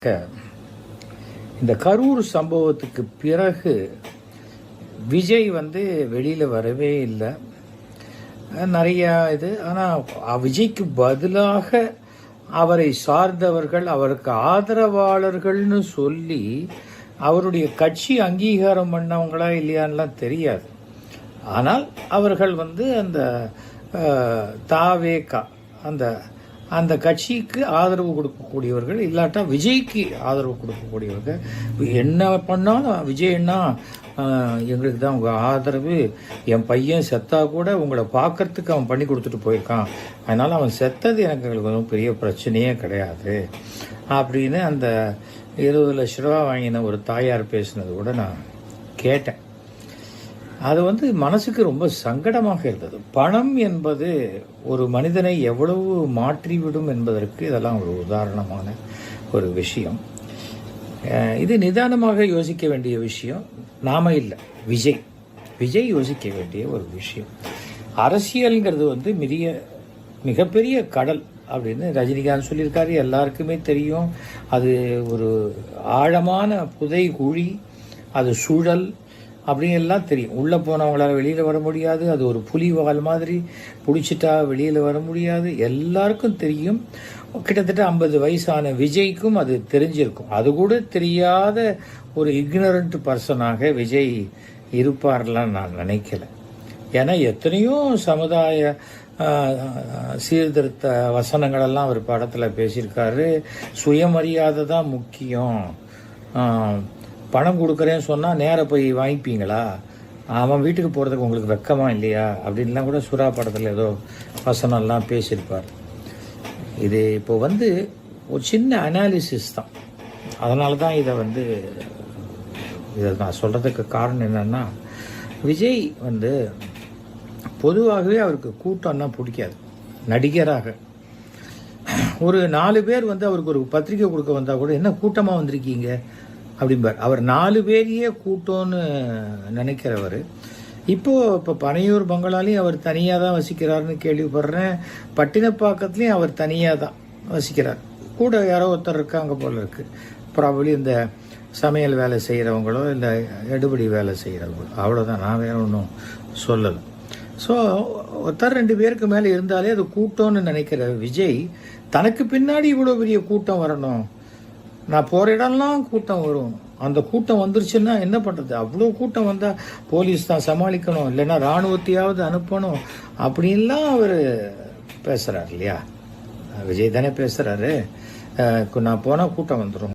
இந்த கரூர் சம்பவத்துக்கு பிறகு விஜய் வெளியில் வரவே இல்லை. நிறையா ஆனால் விஜய்க்கு பதிலாக அவரை சார்ந்தவர்கள், அவருக்கு ஆதரவாளர்கள்னு சொல்லி அவருடைய கட்சி அங்கீகாரம் பண்ணவங்களா இல்லையான்லாம் தெரியாது. ஆனால் அவர்கள் அந்த தாவேகா அந்த கட்சிக்கு ஆதரவு கொடுக்கக்கூடியவர்கள், இல்லாட்டா விஜய்க்கு ஆதரவு கொடுக்கக்கூடியவர்கள். என்ன பண்ணாலும் விஜய் என்ன எங்களுக்கு தான் உங்கள் ஆதரவு, என் பையன் செத்தா கூட உங்களை பார்க்கறதுக்கு அவன் பண்ணி கொடுத்துட்டு போயிருக்கான், அதனால் அவன் செத்தது எனக்கு ஒன்றும் பெரிய பிரச்சனையே கிடையாது அப்படின்னு அந்த 20 லட்ச ரூபா வாங்கின ஒரு தாயார் பேசினது கூட நான் கேட்டேன். அது மனசுக்கு ரொம்ப சங்கடமாக இருந்தது. பணம் என்பது ஒரு மனிதனை எவ்வளவு மாற்றிவிடும் என்பதற்கு இதெல்லாம் ஒரு உதாரணமான ஒரு விஷயம். இது நிதானமாக யோசிக்க வேண்டிய விஷயம். நாம இல்லை, விஜய் யோசிக்க வேண்டிய ஒரு விஷயம். அரசியல்ங்கிறது மிகப்பெரிய கடல் அப்படின்னு ரஜினிகாந்த் சொல்லியிருக்காரு. எல்லாருக்குமே தெரியும். அது ஒரு ஆழமான புதை குழி, அது சுழல் அப்படின்னு எல்லாம் தெரியும். உள்ளே போனவங்களால வெளியில் வர முடியாது. அது ஒரு புலிவால் மாதிரி பிடிச்சிட்டா வெளியில் வர முடியாது. எல்லாருக்கும் தெரியும். கிட்டத்தட்ட 50 வயசான விஜய்க்கும் அது தெரிஞ்சிருக்கும். அது கூட தெரியாத ஒரு இக்னரண்ட் பர்சனாக விஜய் இருப்பார்லாம் நான் நினைக்கல. ஏன்னா எத்தனையோ சமுதாய சீர்திருத்த வசனங்களெல்லாம் அவர் படத்தில் பேசியிருக்காரு. சுயமரியாதை தான் முக்கியம், பணம் கொடுக்குறேன்னு சொன்னால் நேராக போய் வாங்கிப்பீங்களா, அவன் வீட்டுக்கு போகிறதுக்கு உங்களுக்கு வெக்கமா இல்லையா அப்படின்லாம் கூட சுறா படத்தில் ஏதோ வசனம்லாம் பேசியிருப்பார். இது இப்போ ஒரு சின்ன அனாலிசிஸ் தான். அதனால தான் இதை நான் சொல்கிறதுக்கு காரணம் என்னென்னா, விஜய் பொதுவாகவே அவருக்கு கூட்டம்னா பிடிக்காது. நடிகராக ஒரு 4 பேர் அவருக்கு ஒரு பத்திரிக்கை கொடுக்க வந்தால் கூட என்ன கூட்டமாக வந்திருக்கீங்க அப்படிம்பார். அவர் 4 பேரையே கூட்டம்னு நினைக்கிறவர். இப்போ பனையூர் பங்களாலையும் அவர் தனியாக தான் வசிக்கிறாருன்னு கேள்விப்படுறேன். பட்டினப்பாக்கத்துலேயும் அவர் தனியாக தான் வசிக்கிறார். கூட யாரோ ஒருத்தர் இருக்காங்க போல இருக்கு. ப்ராபப்ளி இந்த சமையல் வேலை செய்கிறவங்களோ இல்லை எடுபடி வேலை செய்கிறவங்களோ, அவ்வளோதான். நான் வேற ஒன்றும் சொல்லலை. ஸோ ஒருத்தர் 2 பேருக்கு மேலே இருந்தாலே அது கூட்டம்னு நினைக்கிற விஜய் தனக்கு பின்னாடி இவ்வளோ பெரிய கூட்டம் வரணும், நான் போகிற இடம்லாம் கூட்டம் வரும், அந்த கூட்டம் வந்துருச்சுன்னா என்ன பண்ணுறது, அவ்வளோ கூட்டம் வந்தால் போலீஸ் தான் சமாளிக்கணும், இல்லைன்னா இராணுவத்தையாவது அனுப்பணும் அப்படின்லாம் அவர் பேசுகிறார் இல்லையா. விஜய் தானே பேசுகிறாரு. நான் போனால் கூட்டம் வந்துடும்.